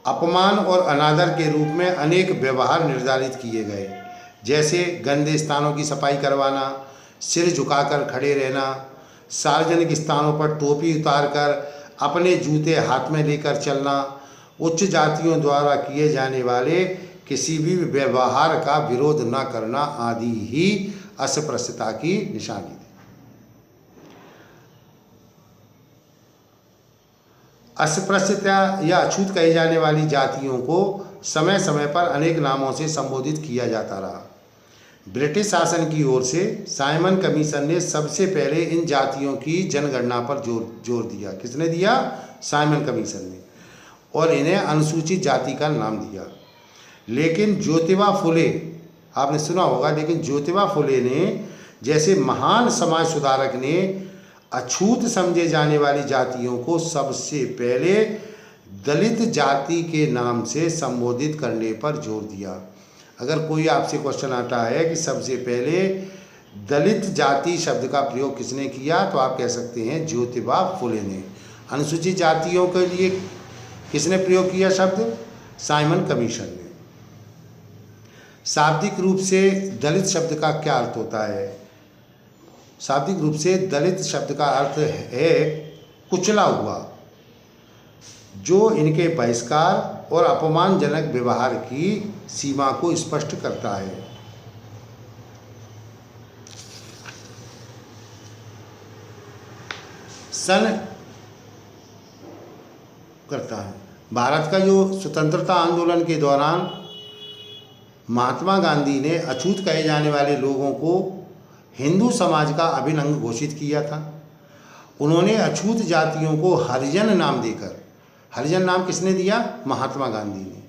अपमान और अनादर के रूप में अनेक व्यवहार निर्धारित किए गए, जैसे गंदे स्थानों की सफाई करवाना, सिर झुकाकर खड़े रहना, सार्वजनिक स्थानों पर टोपी उतारकर अपने जूते हाथ में लेकर चलना, उच्च जातियों द्वारा किए जाने वाले किसी भी व्यवहार का विरोध न करना आदि ही अस्पृश्यता की निशानी थी। अस्पृश्यता या अछूत कही जाने वाली जातियों को समय समय पर अनेक नामों से संबोधित किया जाता रहा। ब्रिटिश शासन की ओर से साइमन कमीशन ने सबसे पहले इन जातियों की जनगणना पर जोर दिया। किसने दिया? साइमन कमीशन ने, और इन्हें अनुसूचित जाति का नाम दिया। लेकिन ज्योतिबा फुले, आपने सुना होगा, लेकिन ज्योतिबा फुले ने जैसे महान समाज सुधारक ने अछूत समझे जाने वाली जातियों को सबसे पहले दलित जाति के नाम से संबोधित करने पर जोर दिया। अगर कोई आपसे क्वेश्चन आता है कि सबसे पहले दलित जाति शब्द का प्रयोग किसने किया, तो आप कह सकते हैं ज्योतिबा फुले ने। अनुसूचित जातियों के लिए किसने प्रयोग किया शब्द? साइमन कमीशन ने। शाब्दिक रूप से दलित शब्द का क्या अर्थ होता है? शाब्दिक रूप से दलित शब्द का अर्थ है कुचला हुआ, जो इनके बहिष्कार और अपमानजनक व्यवहार की सीमा को स्पष्ट करता है। भारत का जो स्वतंत्रता आंदोलन के दौरान महात्मा गांधी ने अछूत कहे जाने वाले लोगों को हिंदू समाज का अभिन्न अंग घोषित किया था। उन्होंने अछूत जातियों को हरिजन नाम देकर, हरिजन नाम किसने दिया? महात्मा गांधी ने।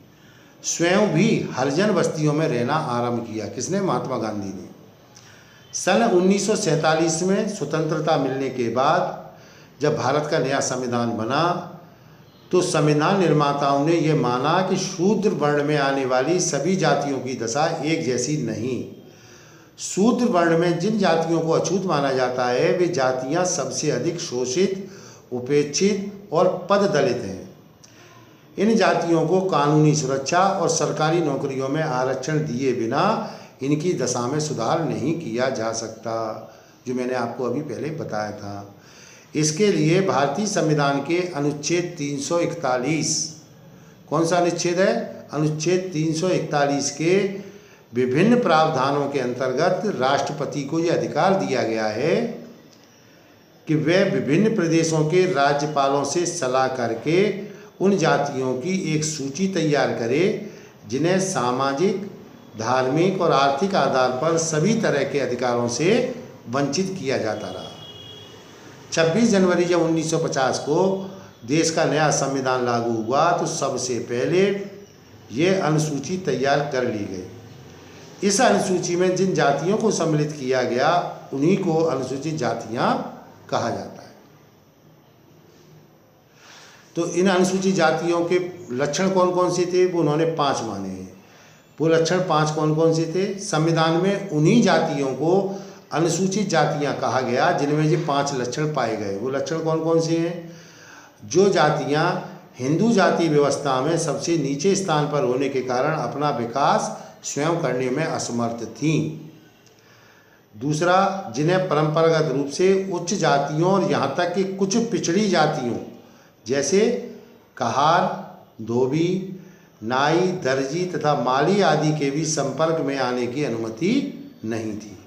स्वयं भी हरिजन बस्तियों में रहना आरंभ किया। किसने? महात्मा गांधी ने। सन 1947 में स्वतंत्रता मिलने के बाद जब भारत का नया संविधान बना, तो संविधान निर्माताओं ने यह माना कि शूद्र वर्ण में आने वाली सभी जातियों की दशा एक जैसी नहीं। शूद्र वर्ण में जिन जातियों को अछूत माना जाता है, वे जातियां सबसे अधिक शोषित, उपेक्षित और पद दलित हैं। इन जातियों को कानूनी सुरक्षा और सरकारी नौकरियों में आरक्षण दिए बिना इनकी दशा में सुधार नहीं किया जा सकता, जो मैंने आपको अभी पहले बताया था। इसके लिए भारतीय संविधान के अनुच्छेद 341, कौन सा अनुच्छेद है? अनुच्छेद 341 के विभिन्न प्रावधानों के अंतर्गत राष्ट्रपति को यह अधिकार दिया गया है कि वह विभिन्न प्रदेशों के राज्यपालों से सलाह करके उन जातियों की एक सूची तैयार करे जिन्हें सामाजिक, धार्मिक और आर्थिक आधार पर सभी तरह के अधिकारों से वंचित किया जाता रहा। 26 जनवरी जब 1950 को देश का नया संविधान लागू हुआ, तो सबसे पहले ये अनुसूची तैयार कर ली गई। इस अनुसूची में जिन जातियों को सम्मिलित किया गया, उन्हीं को अनुसूचित जातियां कहा जाता है। तो इन अनुसूचित जातियों के लक्षण कौन कौन से थे, वो उन्होंने 5 माने हैं। वो लक्षण 5 कौन कौन से थे? संविधान में उन्हीं जातियों को अनुसूचित जातियां कहा गया जिनमें ये 5 लक्षण पाए गए। वो लक्षण कौन कौन से हैं? जो जातियां हिंदू जाति व्यवस्था में सबसे नीचे स्थान पर होने के कारण अपना विकास स्वयं करने में असमर्थ थीं। दूसरा, जिन्हें परंपरागत रूप से उच्च जातियों और यहाँ तक कि कुछ पिछड़ी जातियों जैसे कहार, धोबी, नाई, दर्जी तथा माली आदि के भी संपर्क में आने की अनुमति नहीं थी।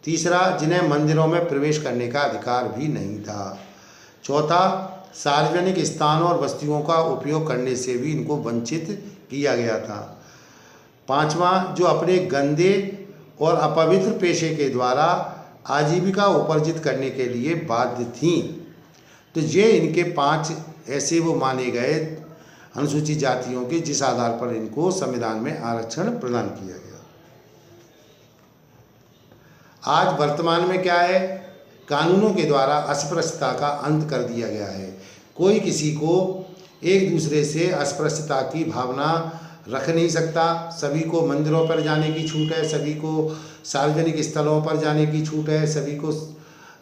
तीसरा, जिन्हें मंदिरों में प्रवेश करने का अधिकार भी नहीं था। चौथा, सार्वजनिक स्थानों और बस्तियों का उपयोग करने से भी इनको वंचित किया गया था। पांचवा, जो अपने गंदे और अपवित्र पेशे के द्वारा आजीविका उपार्जित करने के लिए बाध्य थीं। तो ये इनके 5 ऐसे वो माने गए अनुसूचित जातियों के, जिस आधार पर इनको संविधान में आरक्षण प्रदान किया गया। आज वर्तमान में क्या है, कानूनों के द्वारा अस्पृश्यता का अंत कर दिया गया है। कोई किसी को एक दूसरे से अस्पृश्यता की भावना रख नहीं सकता। सभी को मंदिरों पर जाने की छूट है, सभी को सार्वजनिक स्थलों पर जाने की छूट है, सभी को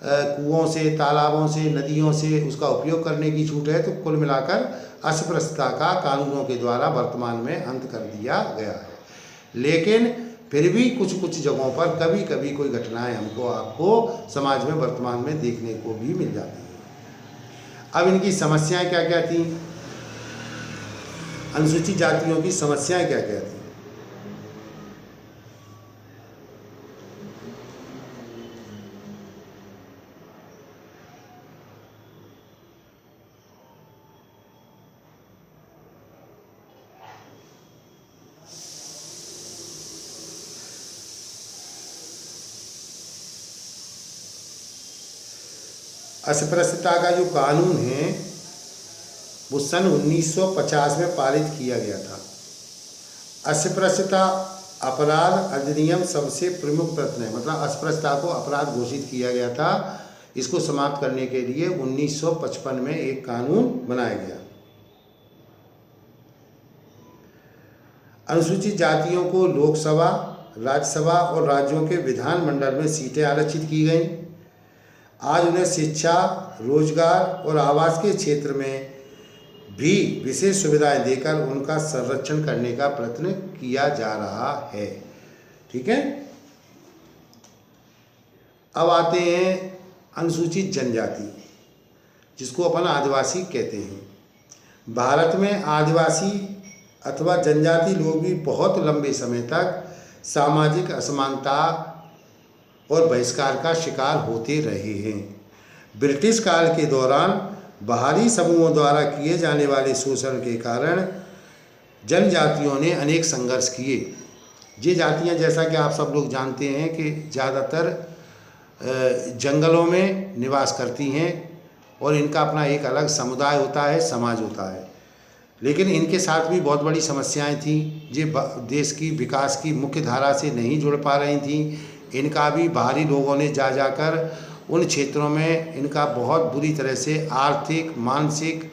कुओं से, तालाबों से, नदियों से उसका उपयोग करने की छूट है। तो कुल मिलाकर अस्पृश्यता का कानूनों के द्वारा वर्तमान में अंत कर दिया गया है। लेकिन फिर भी कुछ कुछ जगहों पर कभी कभी कोई घटनाएं हमको आपको समाज में वर्तमान में देखने को भी मिल जाती हैं। अब इनकी समस्याएं क्या क्या थी, अनुसूचित जातियों की समस्याएं क्या क्या थी। अस्पृश्यता का जो कानून है वो सन 1950 में पारित किया गया था। अस्पृश्यता अपराध अधिनियम सबसे प्रमुख प्रश्न है, मतलब अस्पृश्यता को अपराध घोषित किया गया था। इसको समाप्त करने के लिए 1955 में एक कानून बनाया गया। अनुसूचित जातियों को लोकसभा, राज्यसभा और राज्यों के विधानमंडल में सीटें आरक्षित की गईं। आज उन्हें शिक्षा, रोजगार और आवास के क्षेत्र में भी विशेष सुविधाएं देकर उनका संरक्षण करने का प्रयत्न किया जा रहा है। ठीक है। अब आते हैं अनुसूचित जनजाति, जिसको अपन आदिवासी कहते हैं। भारत में आदिवासी अथवा जनजाति लोग भी बहुत लंबे समय तक सामाजिक असमानता और बहिष्कार का शिकार होते रहे हैं। ब्रिटिश काल के दौरान बाहरी समूहों द्वारा किए जाने वाले शोषण के कारण जनजातियों ने अनेक संघर्ष किए। ये जातियां, जैसा कि आप सब लोग जानते हैं, कि ज़्यादातर जंगलों में निवास करती हैं और इनका अपना एक अलग समुदाय होता है, समाज होता है। लेकिन इनके साथ भी बहुत बड़ी समस्याएं थीं। ये देश की विकास की मुख्य धारा से नहीं जुड़ पा रही थीं। इनका भी बाहरी लोगों ने जा जाकर उन क्षेत्रों में इनका बहुत बुरी तरह से आर्थिक, मानसिक,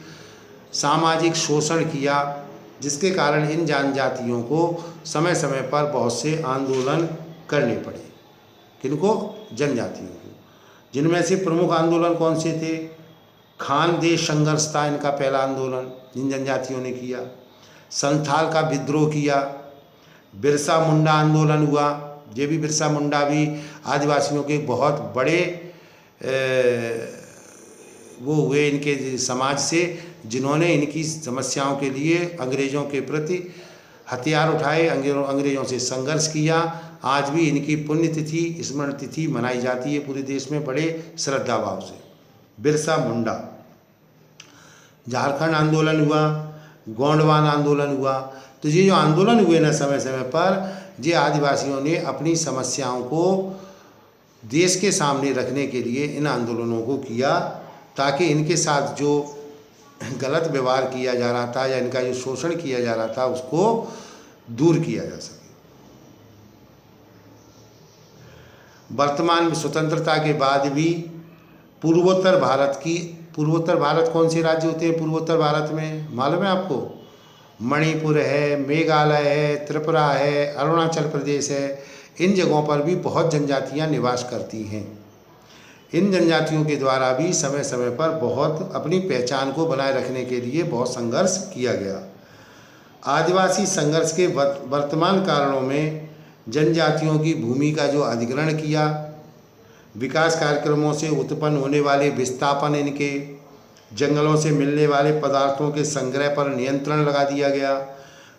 सामाजिक शोषण किया, जिसके कारण इन जनजातियों को समय समय पर बहुत से आंदोलन करने पड़े। किनको? जनजातियों को। जिनमें से प्रमुख आंदोलन कौन से थे? खानदेश संघर्ष था इनका पहला आंदोलन, जिन जनजातियों ने किया। संथाल का विद्रोह किया। बिरसा मुंडा आंदोलन हुआ। ये भी बिरसा मुंडा भी आदिवासियों के बहुत बड़े वो हुए इनके समाज से, जिन्होंने इनकी समस्याओं के लिए अंग्रेज़ों के प्रति हथियार उठाए, अंग्रेज़ों से संघर्ष किया। आज भी इनकी पुण्यतिथि, स्मरण तिथि मनाई जाती है पूरे देश में बड़े श्रद्धा भाव से। बिरसा मुंडा। झारखंड आंदोलन हुआ, गोंडवाना आंदोलन हुआ। तो ये जो आंदोलन हुए ना समय समय पर, ये आदिवासियों ने अपनी समस्याओं को देश के सामने रखने के लिए इन आंदोलनों को किया, ताकि इनके साथ जो गलत व्यवहार किया जा रहा था या इनका जो शोषण किया जा रहा था उसको दूर किया जा सके। वर्तमान में स्वतंत्रता के बाद भी पूर्वोत्तर भारत कौन से राज्य होते हैं पूर्वोत्तर भारत में, मालूम है आपको? मणिपुर है, मेघालय है, त्रिपुरा है, अरुणाचल प्रदेश है। इन जगहों पर भी बहुत जनजातियां निवास करती हैं। इन जनजातियों के द्वारा भी समय समय पर बहुत अपनी पहचान को बनाए रखने के लिए बहुत संघर्ष किया गया। आदिवासी संघर्ष के वर्तमान कारणों में जनजातियों की भूमि का जो अधिग्रहण किया, विकास कार्यक्रमों से उत्पन्न होने वाले विस्थापन, इनके जंगलों से मिलने वाले पदार्थों के संग्रह पर नियंत्रण लगा दिया गया,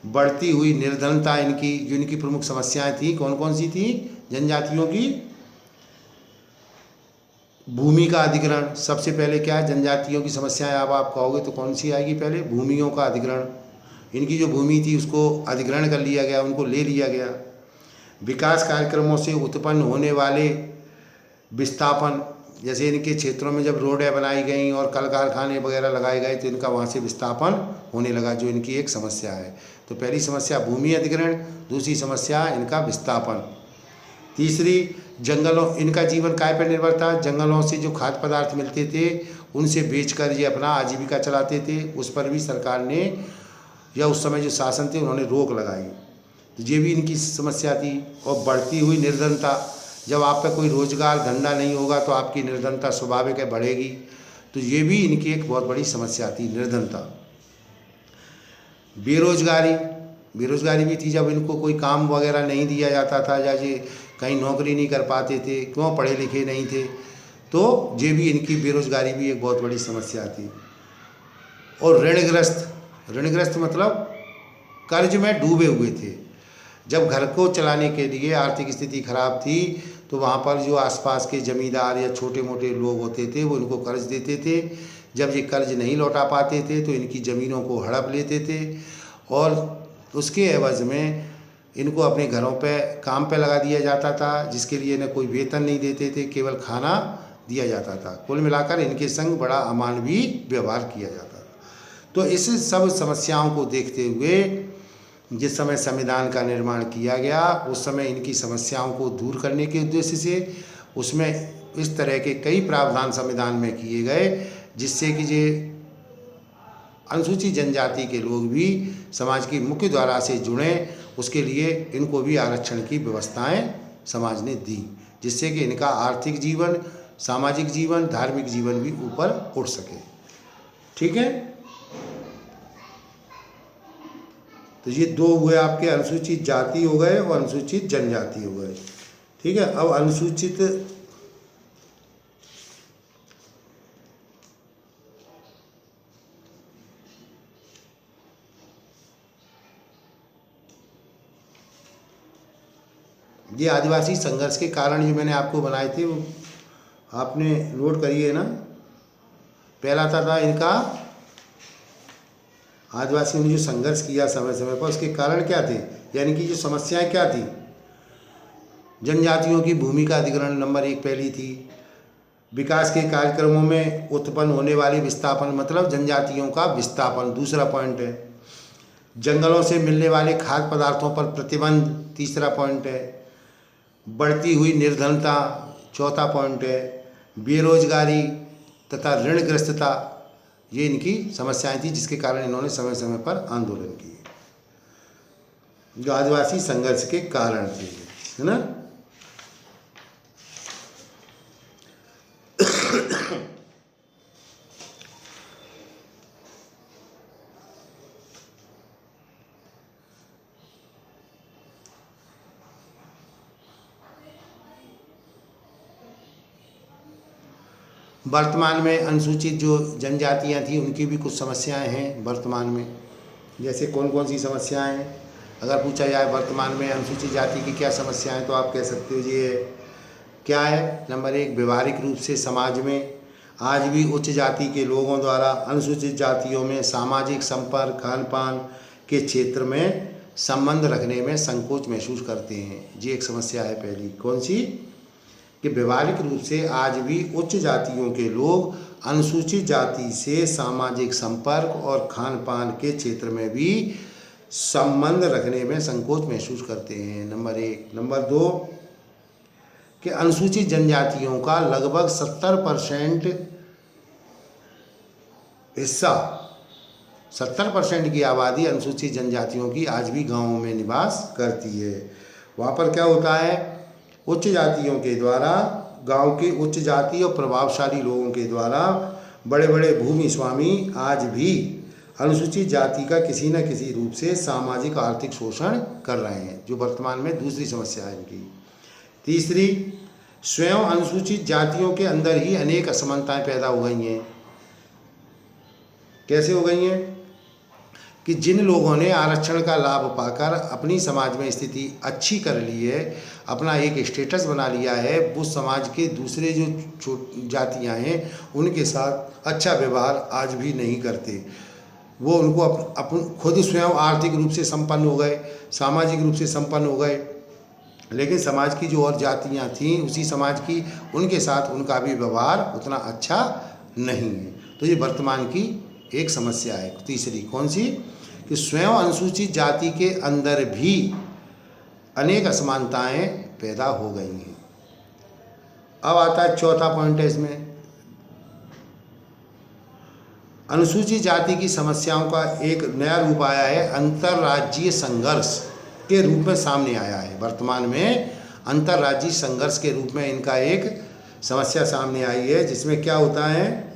बढ़ती हुई निर्धनता, इनकी जो इनकी प्रमुख समस्याएं थी, कौन कौन सी थी जनजातियों की? भूमि का अधिग्रहण, सबसे पहले क्या है जनजातियों की समस्याएं, अब आप कहोगे तो कौन सी आएगी? पहले भूमियों का अधिग्रहण, इनकी जो भूमि थी उसको अधिग्रहण कर लिया गया, उनको ले लिया गया। विकास कार्यक्रमों से उत्पन्न होने वाले विस्थापन, जैसे इनके क्षेत्रों में जब रोडें बनाई गई और कल कारखाने वगैरह लगाए गए तो इनका वहाँ से विस्थापन होने लगा, जो इनकी एक समस्या है। तो पहली समस्या भूमि अधिग्रहण, दूसरी समस्या इनका विस्थापन। तीसरी, जंगलों, इनका जीवन काय पर निर्भर था? जंगलों से जो खाद्य पदार्थ मिलते थे उनसे बेचकर ये अपना आजीविका चलाते थे, उस पर भी सरकार ने या उस समय जो शासन थे उन्होंने रोक लगाई, तो ये भी इनकी समस्या थी। और बढ़ती हुई निर्धनता, जब आप पे कोई रोजगार धंधा नहीं होगा तो आपकी निर्धनता स्वाभाविक है बढ़ेगी, तो ये भी इनकी एक बहुत बड़ी समस्या थी, निर्धनता। बेरोजगारी, बेरोजगारी भी थी, जब इनको कोई काम वगैरह नहीं दिया जाता था या ये कहीं नौकरी नहीं कर पाते थे, क्यों? पढ़े लिखे नहीं थे, तो ये भी इनकी बेरोजगारी भी एक बहुत बड़ी समस्या थी। और ऋणग्रस्त, ऋणग्रस्त मतलब कर्ज में डूबे हुए थे। जब घर को चलाने के लिए आर्थिक स्थिति खराब थी तो वहाँ पर जो आसपास के जमींदार या छोटे मोटे लोग होते थे वो इनको कर्ज देते थे। जब ये कर्ज नहीं लौटा पाते थे तो इनकी ज़मीनों को हड़प लेते थे और उसके एवज में इनको अपने घरों पे काम पे लगा दिया जाता था, जिसके लिए इन्हें कोई वेतन नहीं देते थे, केवल खाना दिया जाता था। कुल मिलाकर इनके संग बड़ा अमानवीय व्यवहार किया जाता था। तो इस सब समस्याओं को देखते हुए जिस समय संविधान का निर्माण किया गया उस समय इनकी समस्याओं को दूर करने के उद्देश्य से उसमें इस तरह के कई प्रावधान संविधान में किए गए, जिससे कि ये अनुसूचित जनजाति के लोग भी समाज की मुख्य धारा से जुड़ें, उसके लिए इनको भी आरक्षण की व्यवस्थाएं समाज ने दी, जिससे कि इनका आर्थिक जीवन, सामाजिक जीवन, धार्मिक जीवन भी ऊपर उठ सके। ठीक है, तो ये दो हुए आपके, अनुसूचित जाति हो गए और अनुसूचित जनजाति हो गए। ठीक है, अब अनुसूचित ये आदिवासी संघर्ष के कारण जो मैंने आपको बनाए थे वो आपने नोट करिए ना। पहला था इनका आदिवासियों ने जो संघर्ष किया समय समय पर, उसके कारण क्या थे, यानी कि जो समस्याएं क्या थी। जनजातियों की भूमि का अधिग्रहण नंबर 1 पहली थी। विकास के कार्यक्रमों में उत्पन्न होने वाले विस्थापन, मतलब जनजातियों का विस्थापन, दूसरा पॉइंट है। जंगलों से मिलने वाले खाद्य पदार्थों पर प्रतिबंध, तीसरा पॉइंट है। बढ़ती हुई निर्धनता, चौथा पॉइंट है। बेरोजगारी तथा ऋणग्रस्तता, ये इनकी समस्याएं थी, जिसके कारण इन्होंने समय समय पर आंदोलन किए, जो आदिवासी संघर्ष के कारण थे, है ना। वर्तमान में अनुसूचित जो जनजातियां थी उनकी भी कुछ समस्याएं हैं वर्तमान में। जैसे कौन कौन सी समस्याएं हैं, अगर पूछा जाए वर्तमान में अनुसूचित जाति की क्या समस्याएं, तो आप कह सकते हो ये क्या है। नंबर 1, व्यवहारिक रूप से समाज में आज भी उच्च जाति के लोगों द्वारा अनुसूचित जातियों में सामाजिक संपर्क, खान पान के क्षेत्र में संबंध रखने में संकोच महसूस करते हैं। ये एक समस्या है पहली। कौन सी? कि व्यवहारिक रूप से आज भी उच्च जातियों के लोग अनुसूचित जाति से सामाजिक संपर्क और खान पान के क्षेत्र में भी संबंध रखने में संकोच महसूस करते हैं, नंबर 1। नंबर 2, कि अनुसूचित जनजातियों का लगभग 70% हिस्सा, 70% की आबादी अनुसूचित जनजातियों की आज भी गांवों में निवास करती है। वहाँ पर क्या होता है, उच्च जातियों के द्वारा, गांव के उच्च जाति और प्रभावशाली लोगों के द्वारा बड़े बड़े भूमि स्वामी आज भी अनुसूचित जाति का किसी न किसी रूप से सामाजिक आर्थिक शोषण कर रहे हैं, जो वर्तमान में दूसरी समस्या है इनकी। तीसरी, स्वयं अनुसूचित जातियों के अंदर ही अनेक असमानताएं पैदा हो गई हैं। कैसे हो गई हैं? कि जिन लोगों ने आरक्षण का लाभ पाकर अपनी समाज में स्थिति अच्छी कर ली है, अपना एक स्टेटस बना लिया है, वो समाज के दूसरे जो जातियां हैं उनके साथ अच्छा व्यवहार आज भी नहीं करते। वो उनको अपन खुद स्वयं आर्थिक रूप से संपन्न हो गए, सामाजिक रूप से संपन्न हो गए, लेकिन समाज की जो और जातियां थीं उसी समाज की, उनके साथ उनका भी व्यवहार उतना अच्छा नहीं है। तो ये वर्तमान की एक समस्या है। तीसरी कौन सी? कि स्वयं अनुसूचित जाति के अंदर भी अनेक असमानताएं पैदा हो गई हैं। अब आता है चौथा पॉइंट है इसमें, अनुसूचित जाति की समस्याओं का एक नया रूप आया है, अंतर्राज्यीय संघर्ष के रूप में सामने आया है। वर्तमान में अंतर्राज्यीय संघर्ष के रूप में इनका एक समस्या सामने आई है, जिसमें क्या होता है,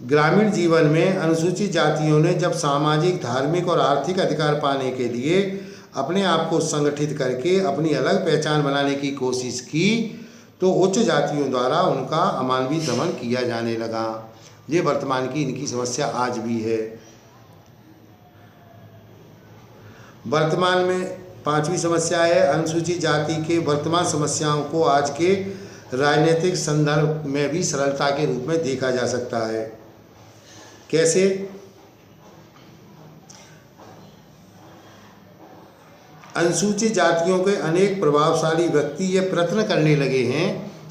ग्रामीण जीवन में अनुसूचित जातियों ने जब सामाजिक, धार्मिक और आर्थिक अधिकार पाने के लिए अपने आप को संगठित करके अपनी अलग पहचान बनाने की कोशिश की, तो उच्च जातियों द्वारा उनका अमानवीय दमन किया जाने लगा। ये वर्तमान की इनकी समस्या आज भी है। वर्तमान में पांचवी समस्या है, अनुसूचित जाति के वर्तमान समस्याओं को आज के राजनीतिक संदर्भ में भी सरलता के रूप में देखा जा सकता है। कैसे? अनुसूचित जातियों के अनेक प्रभावशाली व्यक्ति ये प्रयत्न करने लगे हैं,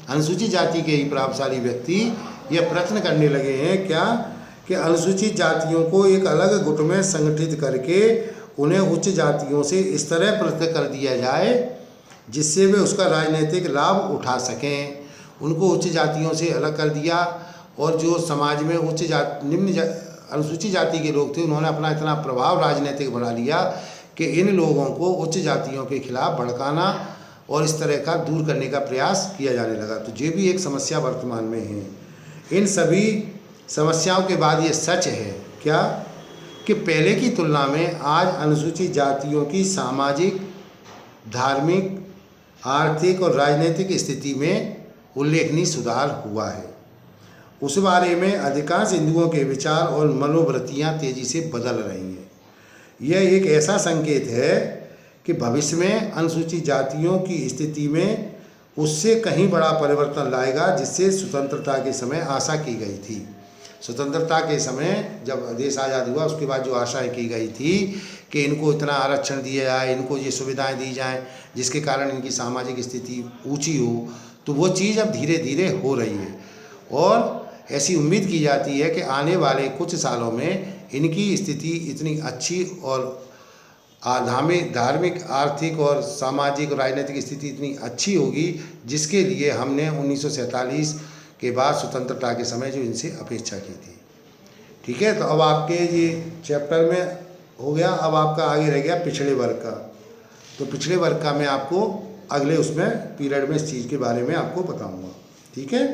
अनुसूचित जाति के ही प्रभावशाली व्यक्ति ये प्रयत्न करने लगे हैं क्या, कि अनुसूचित जातियों को एक अलग गुट में संगठित करके उन्हें उच्च जातियों से इस तरह पृथक कर दिया जाए जिससे वे उसका राजनीतिक लाभ उठा सकें। उनको उच्च जातियों से अलग कर दिया, और जो समाज में उच्च जाति अनुसूचित जाति के लोग थे उन्होंने अपना इतना प्रभाव राजनीतिक बना लिया कि इन लोगों को उच्च जातियों के खिलाफ भड़काना और इस तरह का दूर करने का प्रयास किया जाने लगा। तो ये भी एक समस्या वर्तमान में है। इन सभी समस्याओं के बाद ये सच है क्या, कि पहले की तुलना में आज अनुसूचित जातियों की सामाजिक, धार्मिक, आर्थिक और राजनीतिक स्थिति में उल्लेखनीय सुधार हुआ है। उस बारे में अधिकांश हिंदुओं के विचार और मनोवृत्तियां तेजी से बदल रही हैं। यह एक ऐसा संकेत है कि भविष्य में अनुसूचित जातियों की स्थिति में उससे कहीं बड़ा परिवर्तन लाएगा जिससे स्वतंत्रता के समय आशा की गई थी। स्वतंत्रता के समय जब देश आज़ाद हुआ उसके बाद जो आशाएं की गई थी कि इनको इतना आरक्षण दिया जाए, इनको ये सुविधाएं दी जाएं जिसके कारण इनकी सामाजिक स्थिति ऊंची हो, तो वो चीज़ अब धीरे धीरे हो रही है। और ऐसी उम्मीद की जाती है कि आने वाले कुछ सालों में इनकी स्थिति इतनी अच्छी और धार्मिक, आर्थिक और सामाजिक और राजनीतिक स्थिति इतनी अच्छी होगी जिसके लिए हमने 1947 के बाद स्वतंत्रता के समय जो इनसे अपेक्षा की थी। ठीक है, तो अब आपके ये चैप्टर में हो गया। अब आपका आगे रह गया पिछड़े वर्ग का। तो पिछड़े वर्ग का मैं आपको अगले उसमें पीरियड में इस चीज़ के बारे में आपको बताऊँगा। ठीक है,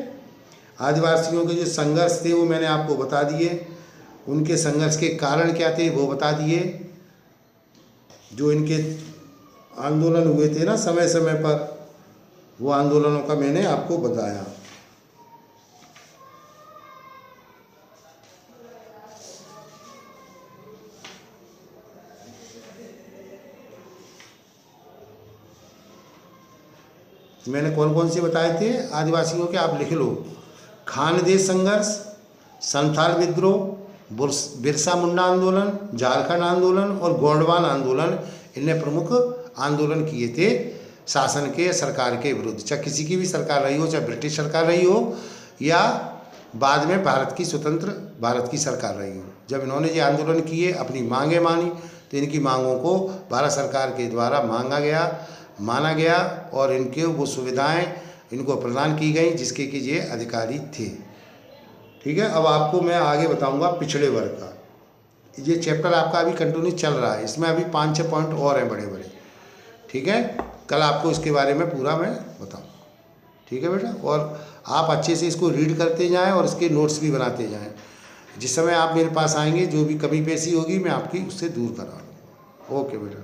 आदिवासियों के जो संघर्ष थे वो मैंने आपको बता दिए, उनके संघर्ष के कारण क्या थे वो बता दिए, जो इनके आंदोलन हुए थे ना समय समय पर, वो आंदोलनों का मैंने आपको बताया। मैंने कौन कौन से बताए थे आदिवासियों के, आप लिख लो। खानदेश संघर्ष, संथाल विद्रोह, बिरसा मुंडा आंदोलन, झारखंड आंदोलन और गोंडवाना आंदोलन, इनने प्रमुख आंदोलन किए थे शासन के, सरकार के विरुद्ध। चाहे किसी की भी सरकार रही हो, चाहे ब्रिटिश सरकार रही हो या बाद में भारत की स्वतंत्र भारत की सरकार रही हो, जब इन्होंने ये आंदोलन किए, अपनी मांगें मानी, तो इनकी मांगों को भारत सरकार के द्वारा माना गया और इनके वो सुविधाएं इनको प्रदान की गई जिसके कि ये अधिकारी थे। ठीक है, अब आपको मैं आगे बताऊंगा पिछड़े वर्ग का। ये चैप्टर आपका अभी कंटिन्यू चल रहा है, इसमें अभी 5-6 पॉइंट और हैं बड़े बड़े। ठीक है, कल आपको इसके बारे में पूरा मैं बताऊँगा। ठीक है बेटा, और आप अच्छे से इसको रीड करते जाएं और इसके नोट्स भी बनाते जाएं। जिस समय आप मेरे पास आएंगे जो भी कमी पेशी होगी मैं आपकी उससे दूर करा दूँगा। ओके बेटा।